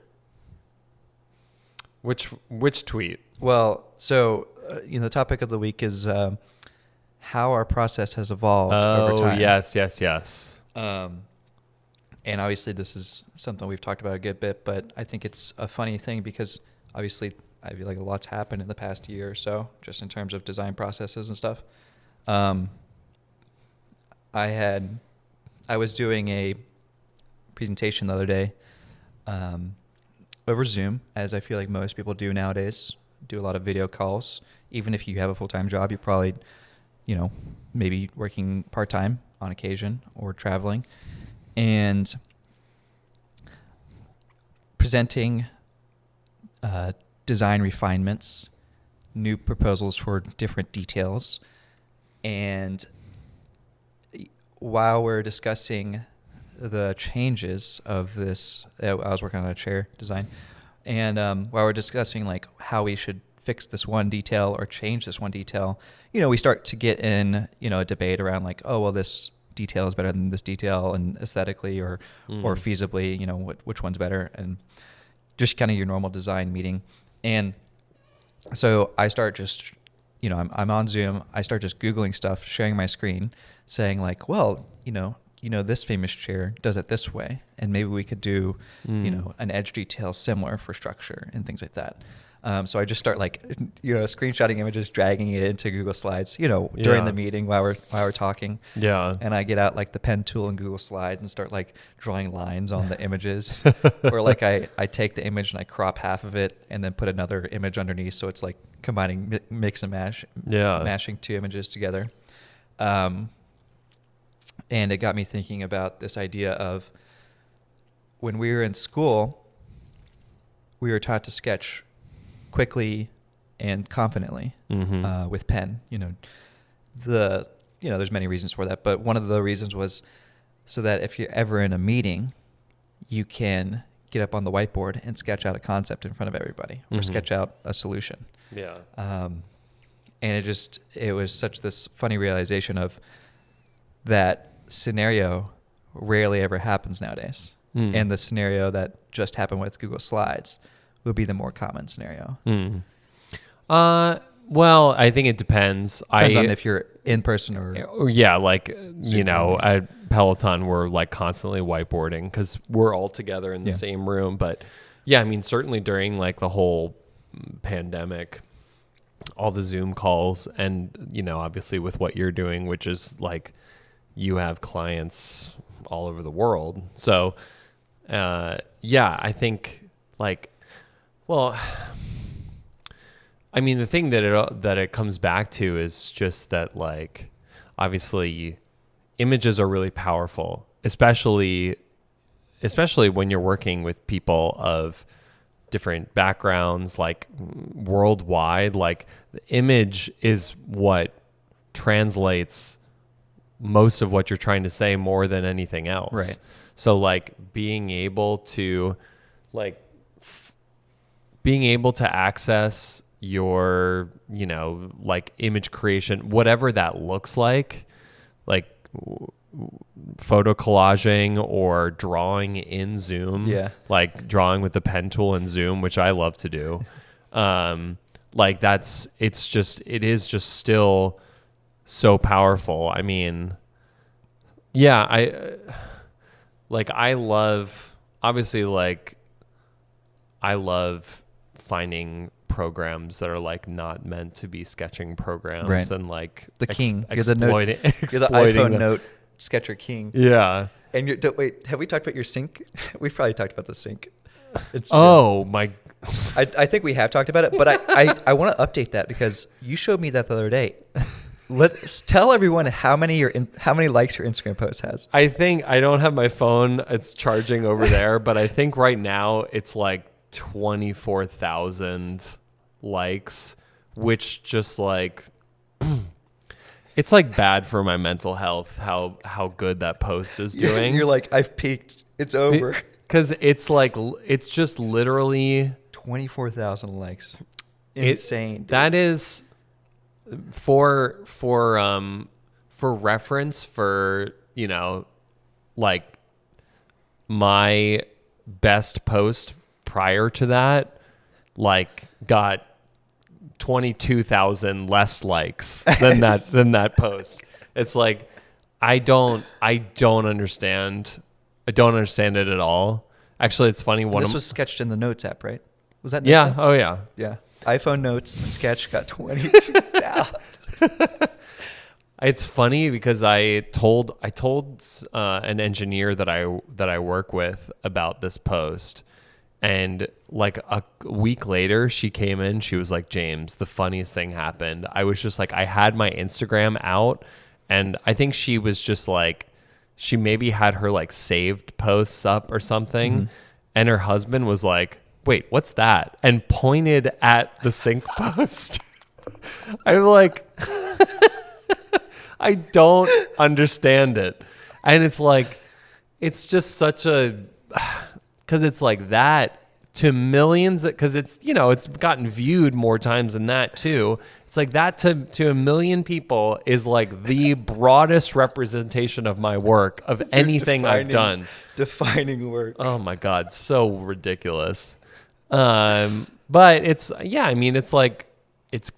Which tweet? Well, so the topic of the week is how our process has evolved over time. Yes. And obviously this is something we've talked about a good bit, but I think it's a funny thing because obviously I feel like a lot's happened in the past year or so, just in terms of design processes and stuff. I was doing a presentation the other day over Zoom, as I feel like most people do nowadays, do a lot of video calls. Even if you have a full-time job, you're probably, maybe working part-time on occasion or traveling. And presenting design refinements, new proposals for different details. And while we're discussing the changes of this, I was working on a chair design, and while we're discussing like how we should fix this one detail or change this one detail, we start to get in, a debate around like, oh, well, this detail is better than this detail, and aesthetically or feasibly, which one's better, and just kind of your normal design meeting. And so I start just, I'm on Zoom. I start just Googling stuff, sharing my screen, saying like, well, this famous chair does it this way, and maybe we could do, an edge detail similar for structure and things like that. So I just start like, screenshotting images, dragging it into Google Slides, during the meeting while we're talking. Yeah. And I get out like the pen tool in Google Slides and start like drawing lines on the images. Or like I take the image and I crop half of it and then put another image underneath. So it's like combining mix and mash, mashing two images together. And it got me thinking about this idea of when we were in school, we were taught to sketch quickly and confidently with pen. There's many reasons for that, but one of the reasons was so that if you're ever in a meeting, you can get up on the whiteboard and sketch out a concept in front of everybody or sketch out a solution. Yeah. And it was such this funny realization of that scenario rarely ever happens nowadays. And the scenario that just happened with Google Slides would be the more common scenario. Well, I think it depends. Depends on if you're in person or at Peloton, we're like constantly whiteboarding because we're all together in the same room. But yeah, I mean, certainly during like the whole pandemic, all the Zoom calls and, obviously with what you're doing, which is like you have clients all over the world. So, I think like, well, I mean, the thing that it comes back to is just that, like, obviously images are really powerful, especially when you're working with people of different backgrounds, like worldwide. Like, the image is what translates most of what you're trying to say more than anything else. Right. So, like, being able to access your, like image creation, whatever that looks like photo collaging or drawing in Zoom, like drawing with the pen tool in Zoom, which I love to do. It is just still so powerful. I mean, I love finding programs that are like not meant to be sketching programs, right? And like the king, you're the iPhone Note Sketcher king. Yeah. And wait, have we talked about your sync? We've probably talked about the sync. Oh my! I think we have talked about it, but I want to update that because you showed me that the other day. Let's tell everyone how many likes your Instagram post has. I think I don't have my phone. It's charging over there, but I think right now it's like 24,000 likes, which just like it's like bad for my mental health how good that post is doing. You're like, I've peaked. It's over. Because it's like, it's just literally 24,000 likes. Insane. That is for reference, for, like my best post prior to that like got 22,000 less likes than that post. It's like I don't understand. I don't understand it at all. Actually, it's funny. This was sketched in the Notes app, right? Was that Notes yeah? app? Oh yeah. Yeah. iPhone Notes sketch got 22,000. It's funny because I told an engineer that I work with about this post, and like a week later she came in. She was like, "James, the funniest thing happened." I was just like, I had my Instagram out, and I think she was just like, she maybe had her like saved posts up or something, and her husband was like, "Wait, what's that?" and pointed at the sync post. I'm like, I don't understand it. And it's like, it's just such a, because it's like that to millions, because it's, you know, it's gotten viewed more times than that too. It's like that to a million people is like the broadest representation of my work, of anything I've done. Defining work. Oh my God, so ridiculous. But it's, yeah, I mean, it's like, it's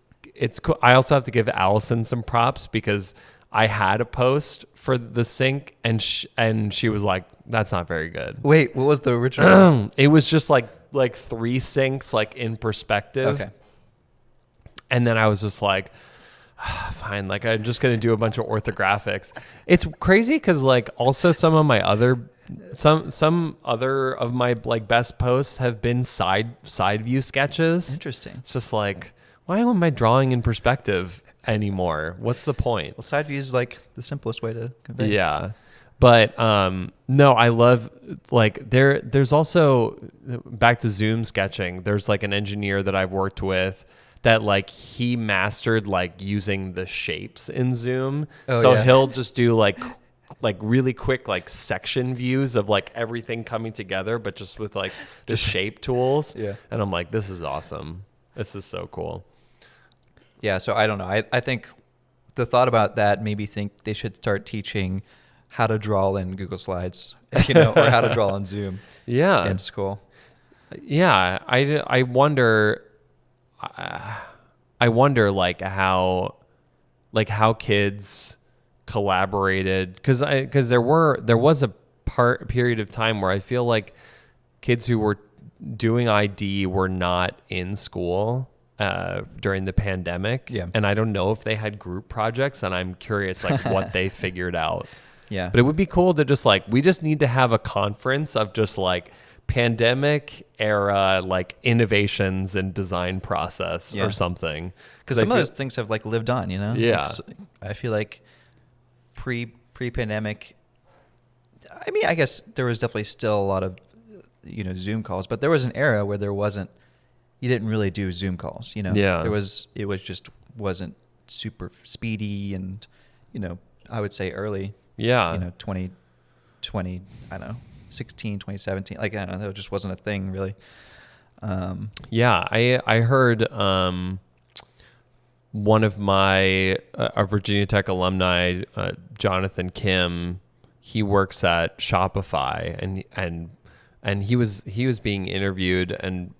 cool. I also have to give Allison some props because I had a post for the sync and she was like, "That's not very good." Wait, what was the original? It was just like 3 syncs like in perspective. Okay. And then I was just like, fine, like I'm just going to do a bunch of orthographics. It's crazy cuz like also some of my other of my like best posts have been side view sketches. Interesting. It's just like, why am I drawing in perspective anymore? What's the point? Well, side view is like the simplest way to convey. Yeah. But no, I love like there's also, back to Zoom sketching, there's like an engineer that I've worked with that like he mastered like using the shapes in Zoom. He'll just do like really quick like section views of like everything coming together, but just with like the shape tools. Yeah. And I'm like, this is awesome. This is so cool. Yeah, so I don't know. I think the thought about that made me think they should start teaching how to draw in Google Slides, you know, or how to draw in Zoom. Yeah. In school. Yeah, I wonder like how kids collaborated, because there was a period of time where I feel like kids who were doing ID were not in school during the pandemic. Yeah. And I don't know if they had group projects, and I'm curious like what they figured out. Yeah. But it would be cool to just like, we just need to have a conference of just like pandemic era like innovations and design process or something. Because some of those things have like lived on, you know? Yeah. I feel like pre-pandemic, I mean, I guess there was definitely still a lot of, you know, Zoom calls, but there was an era where you didn't really do Zoom calls, you know? Yeah. It wasn't super speedy and, you know, I would say early. Yeah. You know, 2020, I don't know, 2016, 2017. Like, I don't know, it just wasn't a thing really. Yeah. I heard one of my a Virginia Tech alumni, Jonathan Kim, he works at Shopify, and he was being interviewed, and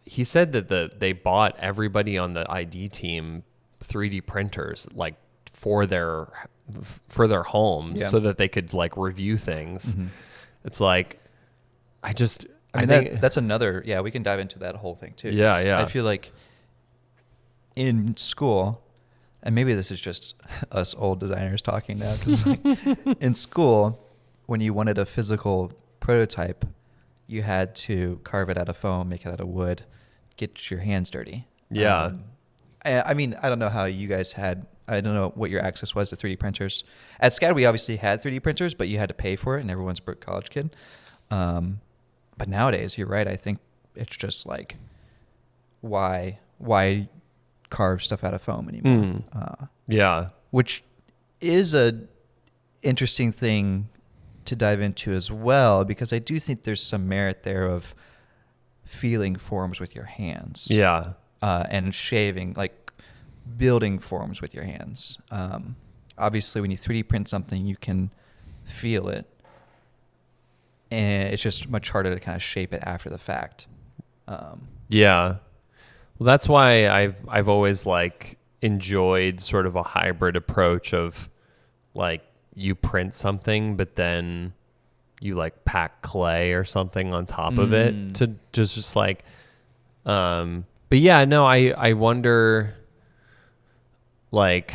he said that they bought everybody on the ID team 3D printers like for their homes so that they could like review things. Mm-hmm. It's like, I think that's another, we can dive into that whole thing too. Yeah. I feel like in school, and maybe this is just us old designers talking now, because like, in school, when you wanted a physical prototype, you had to carve it out of foam, make it out of wood, get your hands dirty. Yeah. I mean, I don't know how you guys I don't know what your access was to 3D printers. At SCAD, we obviously had 3D printers, but you had to pay for it, and everyone's a broke college kid. But nowadays, you're right. I think it's just like, why carve stuff out of foam anymore? Yeah. Which is a interesting thing to dive into as well, because I do think there's some merit there of feeling forms with your hands. Yeah. And shaving, like building forms with your hands. Obviously, when you 3D print something, you can feel it. and it's just much harder to kind of shape it after the fact. Yeah. Well, that's why I've always like enjoyed sort of a hybrid approach of like you print something, but then you like pack clay or something on top of it to just like, but yeah, no, I wonder, like,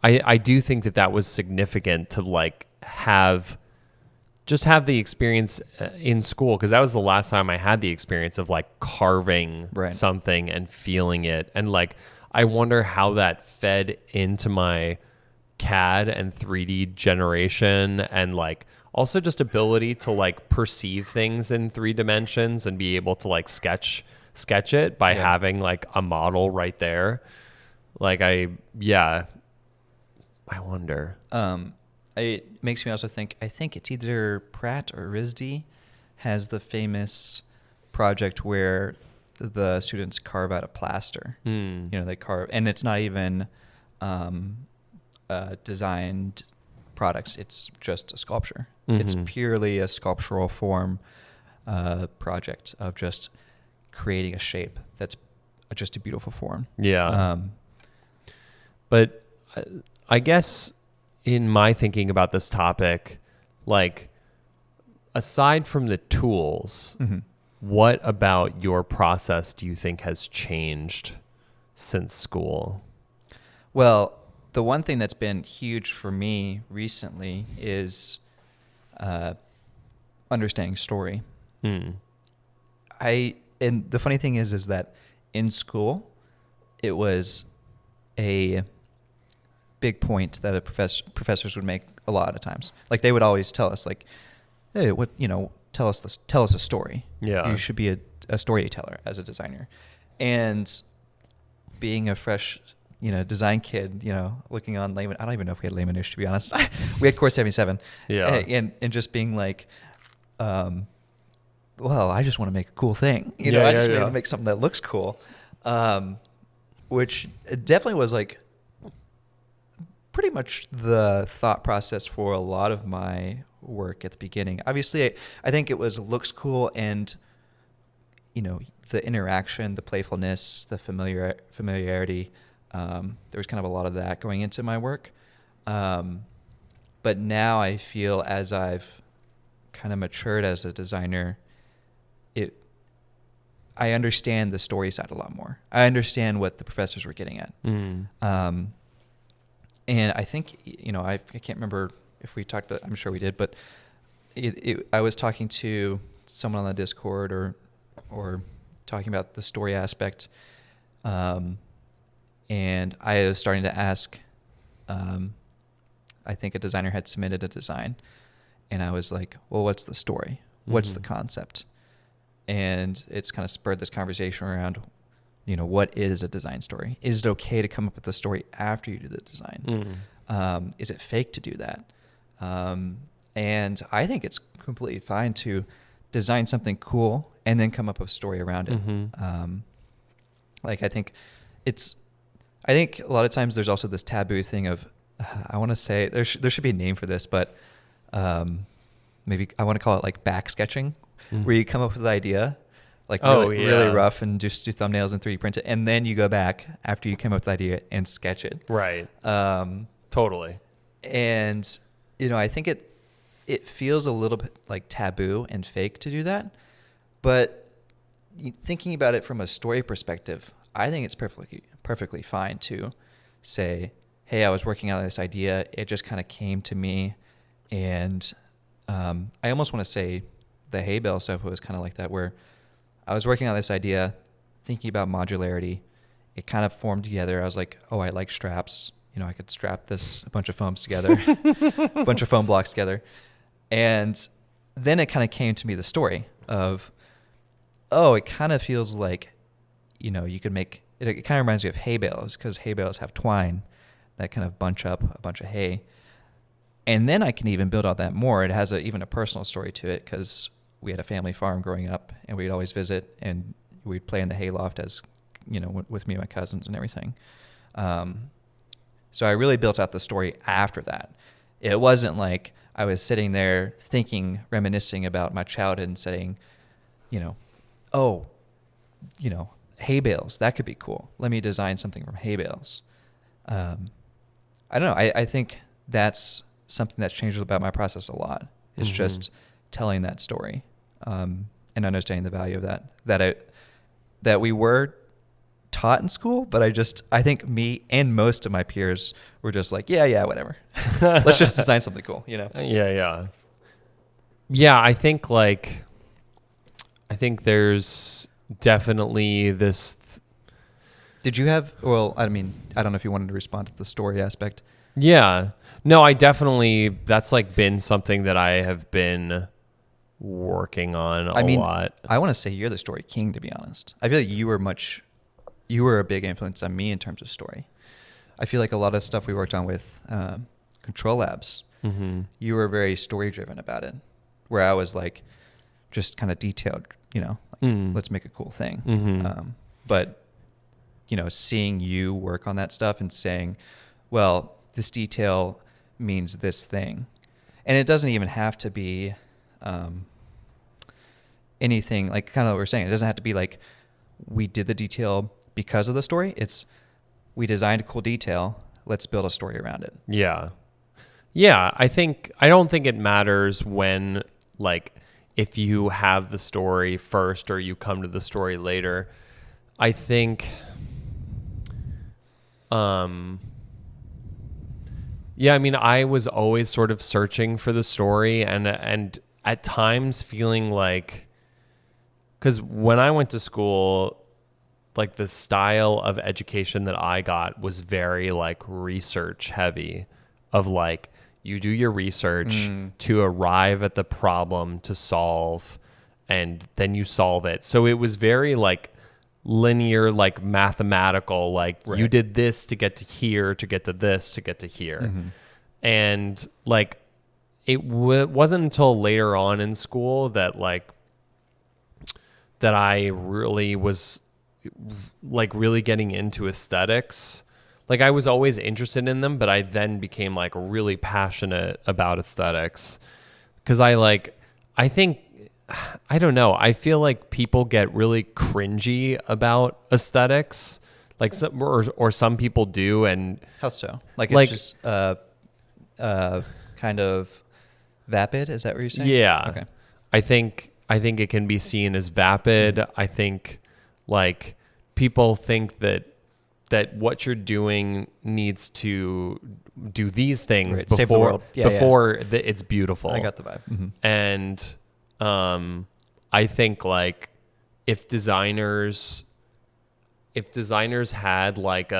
I do think that was significant to like have the experience in school, because that was the last time I had the experience of like carving something and feeling it. And like, I wonder how that fed into my CAD and 3D generation, and like also just ability to like perceive things in 3 dimensions and be able to like sketch it by having like a model right there. Like I wonder. It makes me also think, I think it's either Pratt or RISD has the famous project where the students carve out a plaster. You know, they carve, and it's not even designed products. It's just a sculpture. It's purely a sculptural form project of just creating a shape that's just a beautiful form. Yeah. But I guess in my thinking about this topic, like, aside from the tools, what about your process do you think has changed since school? Well, the one thing that's been huge for me recently is understanding story. And the funny thing is that in school, it was a big point that professors would make a lot of times. Like, they would always tell us, like, hey, tell us a story. Yeah. You should be a storyteller as a designer. And being a fresh, design kid, looking on layman, I don't even know if we had layman-ish, to be honest. We had Core 77. Yeah. And just being like, well, I just want to make a cool thing. I just want to make something that looks cool. Which definitely was like pretty much the thought process for a lot of my work at the beginning. Obviously, I think it looks cool, and the interaction, the playfulness, the familiarity. There was kind of a lot of that going into my work. But now I feel, as I've kind of matured as a designer, I understand the story side a lot more. I understand what the professors were getting at. And I think, I can't remember if we talked about it. I'm sure we did, but I was talking to someone on the Discord or talking about the story aspect. And I was starting to ask, I think a designer had submitted a design, and I was like, well, what's the story? What's the concept? And it's kind of spurred this conversation around, what is a design story? Is it okay to come up with a story after you do the design? Is it fake to do that? And I think it's completely fine to design something cool and then come up with a story around it. I think a lot of times there's also this taboo thing of, I want to say there should be a name for this, but maybe I want to call it like back sketching, where you come up with the idea, like really rough, and just do thumbnails and 3D print it, and then you go back after you come up with the idea and sketch it. Right. Totally. And I think it feels a little bit like taboo and fake to do that, but thinking about it from a story perspective, I think it's perfectly fine to say, hey, I was working on this idea, it just kind of came to me, and I almost want to say the hay bale stuff was kind of like that, where I was working on this idea, thinking about modularity. It kind of formed together. I was like, oh, I like straps. I could strap a bunch of foams together, a bunch of foam blocks together. And then it kind of came to me, the story of, oh, it kind of feels like, you could make, it kind of reminds me of hay bales, because hay bales have twine that kind of bunch up a bunch of hay. And then I can even build out that more. It has even a personal story to it, because we had a family farm growing up, and we'd always visit, and we'd play in the hayloft as, with me and my cousins and everything. So I really built out the story after that. It wasn't like, I was sitting there thinking, reminiscing about my childhood and saying, oh, hay bales, that could be cool. Let me design something from hay bales. I don't know. I think that's something that's changed about my process a lot. It's just telling that story, and understanding the value of that we were taught in school, but I think me and most of my peers were just like, yeah, whatever. Let's just design something cool, Yeah. I think there's definitely this. Did you have, well, I mean, I don't know if you wanted to respond to the story aspect. Yeah. No, I definitely, that's like been something that I have been working on a lot. I want to say you're the story king, to be honest. I feel like you were a big influence on me in terms of story. I feel like a lot of stuff we worked on with Control Labs, you were very story driven about it, where I was like just kind of detailed, let's make a cool thing. But seeing you work on that stuff and saying, well, this detail means this thing, and it doesn't even have to be anything like kind of what we're saying. It doesn't have to be like we did the detail because of the story. It's we designed a cool detail. Let's build a story around it. Yeah. I don't think it matters when, like, if you have the story first or you come to the story later. I think, I was always sort of searching for the story and at times feeling like, because when I went to school, like the style of education that I got was very like research heavy, of like you do your research to arrive at the problem to solve, and then you solve it. So it was very like linear, like mathematical, like you did this to get to here, to get to this, to get to here. And like it wasn't until later on in school that I really was like really getting into aesthetics. Like I was always interested in them, but I then became like really passionate about aesthetics because I don't know. I feel like people get really cringy about aesthetics, like some, or some people do. And how so? Like it's just kind of vapid. Is that what you're saying? Yeah. Okay. I think it can be seen as vapid. I think like people think that what you're doing needs to do these things Save the world. before it's beautiful. I got the vibe. And I think like if designers had like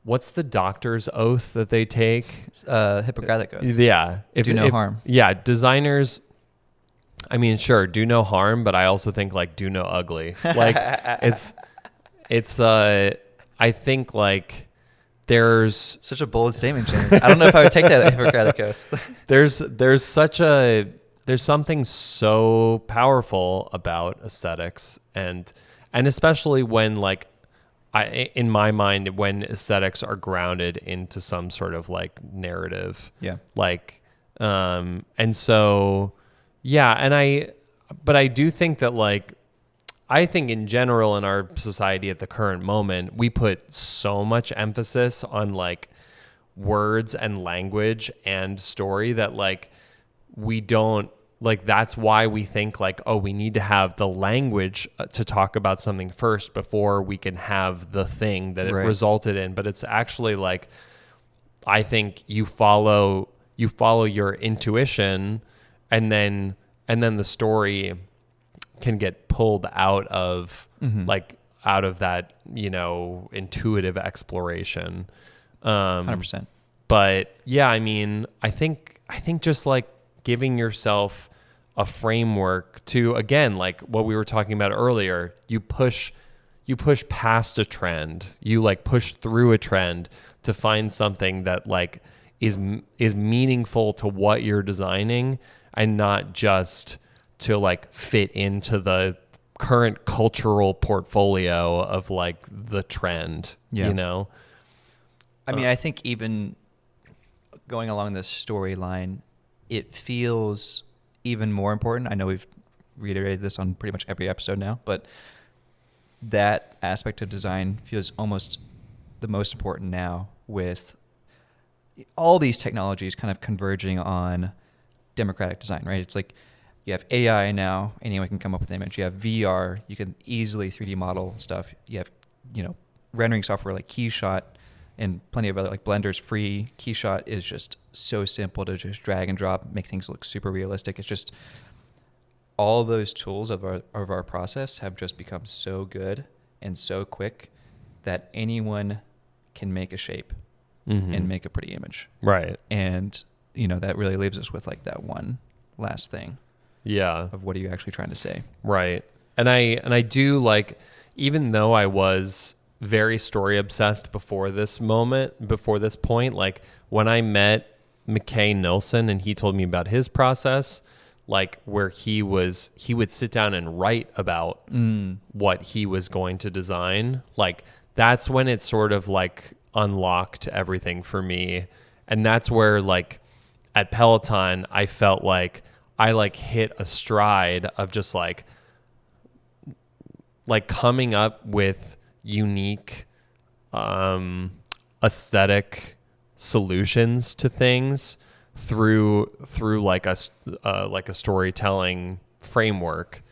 what's the doctor's oath that they take? Hippocratic oath. Yeah. Do no harm. Yeah. Designers, I mean, sure, do no harm, but I also think like do no ugly. Like it's I think like there's such a bold statement, James. I don't know if I would take that Hippocratic oath. there's something so powerful about aesthetics and especially when like in my mind, when aesthetics are grounded into some sort of like narrative. Yeah. Like, and so, yeah. But I do think that like, I think in general in our society at the current moment, we put so much emphasis on like words and language and story that like we don't, like that's why we think like, oh, we need to have the language to talk about something first before we can have the thing that it resulted in. But it's actually like, I think you follow your intuition and then the story can get pulled out of like out of that, intuitive exploration. 100%. But yeah, I mean, I think just like giving yourself a framework to, again, like what we were talking about earlier, you push past a trend, you like push through a trend to find something that like is meaningful to what you're designing and not just to like fit into the current cultural portfolio of like the trend, I mean, I think even going along this storyline, it feels even more important. I know we've reiterated this on pretty much every episode now, but that aspect of design feels almost the most important now, with all these technologies kind of converging on democratic design, right? It's like you have AI now, anyone can come up with an image. You have VR, you can easily 3D model stuff. You have, rendering software like KeyShot and plenty of other, like Blender's free. KeyShot is just so simple to just drag and drop, make things look super realistic. It's just all those tools of our process have just become so good and so quick that anyone can make a shape and make a pretty image. Right. And, that really leaves us with like that one last thing. Yeah. Of what are you actually trying to say? Right. And I do like, even though I was very story obsessed before this point, like when I met McKay Nilsson and he told me about his process, like where he would sit down and write about what he was going to design. Like that's when it sort of like unlocked everything for me. And that's where like at Peloton, I felt like I like hit a stride of just like coming up with unique aesthetic solutions to things through like a storytelling framework,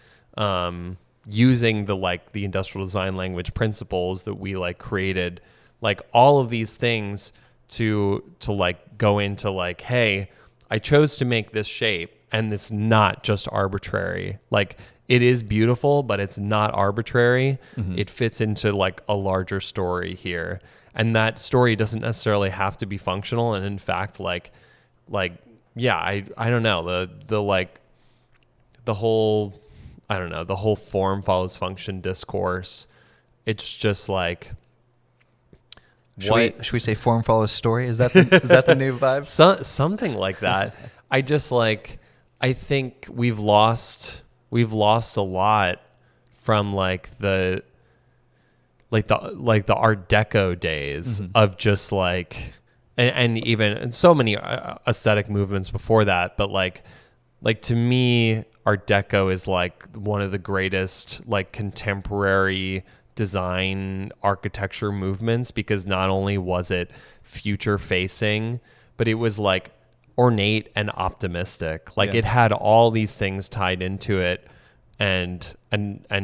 using the industrial design language principles that we like created, like all of these things to like go into like, hey, I chose to make this shape and it's not just arbitrary. Like it is beautiful, but it's not arbitrary. It fits into like a larger story here. And that story doesn't necessarily have to be functional. And in fact, yeah, I don't know, the whole form follows function discourse. It's just like, should we say form follows story? Is that the new vibe? Something like that. I think we've lost a lot from like the Art Deco days of just like, and even so many aesthetic movements before that. But like to me, Art Deco is like one of the greatest like contemporary design architecture movements, because not only was it future facing, but it was like ornate and optimistic. Like it had all these things tied into it, and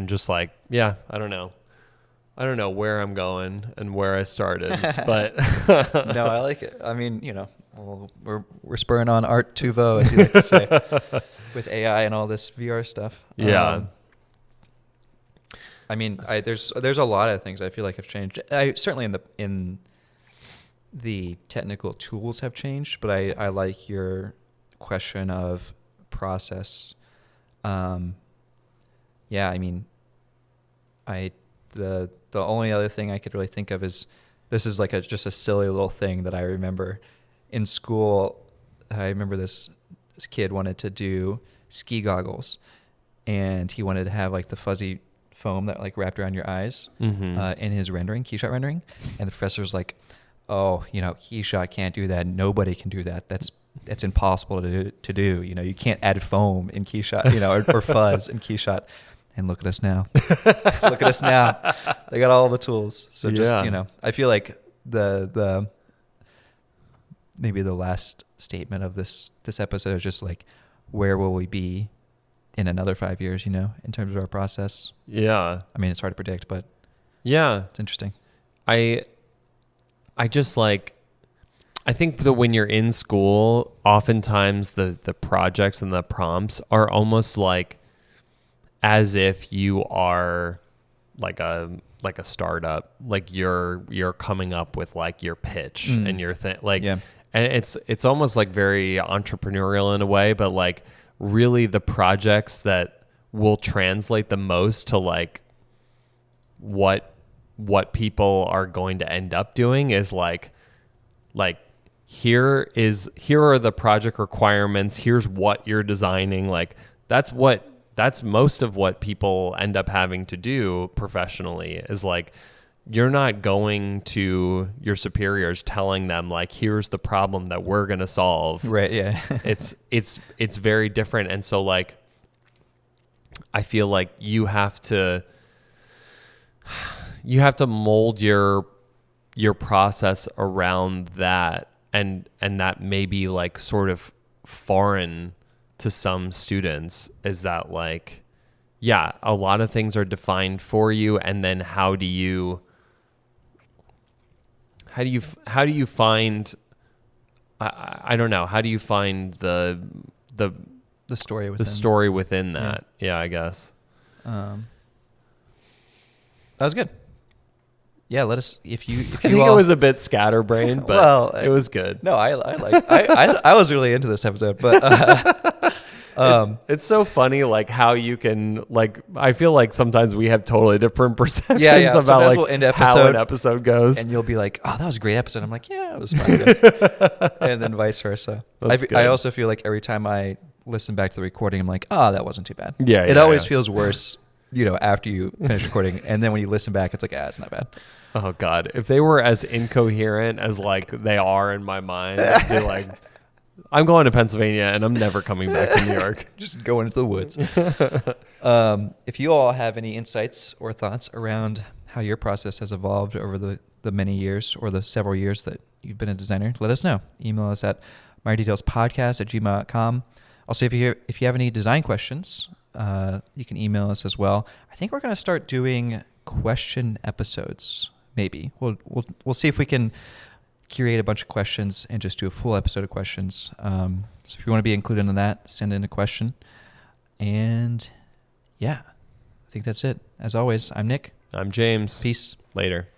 just like, yeah, I don't know where I'm going and where I started, but no, I like it. I mean, we're spurring on Art Nouveau, as you like to say, with AI and all this VR stuff. Yeah. I mean, there's a lot of things I feel like have changed. I certainly in the technical tools have changed, but I like your question of process. Yeah, I mean, the only other thing I could really think of is, this is like just a silly little thing that I remember in school. I remember this kid wanted to do ski goggles, and he wanted to have like the fuzzy foam that like wrapped around your eyes in his rendering, KeyShot rendering. And the professor was like, oh, KeyShot can't do that. Nobody can do that. That's impossible to do. You can't add foam in KeyShot, or fuzz in KeyShot. And look at us now. Look at us now. They got all the tools. So just, I feel like the maybe the last statement of this episode is just like, where will we be in another 5 years, in terms of our process? Yeah. I mean, it's hard to predict, but yeah, it's interesting. I just like, I think that when you're in school, oftentimes the projects and the prompts are almost like as if you are like a startup, like you're coming up with like your pitch and your thing, like, and it's almost like very entrepreneurial in a way, but like really the projects that will translate the most to like what people are going to end up doing is like here are the project requirements, here's what you're designing. Like that's most of what people end up having to do professionally, is like you're not going to your superiors telling them like, here's the problem that we're going to solve. Right. Yeah. It's very different. And so like, I feel like you have to mold your process around that. And that may be like sort of foreign to some students, is that like, yeah, a lot of things are defined for you. And then how do you find, I don't know, how do you find the story within that? Yeah, I guess. That was good. Yeah, let us, if you I think it was a bit scatterbrained, but well, it was good. No, I was really into this episode, but it's so funny, like how you can, like, I feel like sometimes we have totally different perceptions about sometimes like we'll end how an episode goes, and you'll be like, "Oh, that was a great episode." I'm like, "Yeah, it was fun," and then vice versa. I also feel like every time I listen back to the recording, I'm like, "Oh, that wasn't too bad." Yeah, it always feels worse, after you finish recording, and then when you listen back, it's like, it's not bad. Oh God, if they were as incoherent as like they are in my mind, I'd be like, I'm going to Pennsylvania and I'm never coming back to New York. Just going into the woods. If you all have any insights or thoughts around how your process has evolved over the many years or the several years that you've been a designer, let us know. Email us at myrdetailspodcast@gmail.com. Also, if you have any design questions, you can email us as well. I think we're going to start doing question episodes. Maybe we'll see if we can curate a bunch of questions and just do a full episode of questions. So if you want to be included in that, send in a question. And yeah, I think that's it. As always, I'm Nick. I'm James. Peace. Later.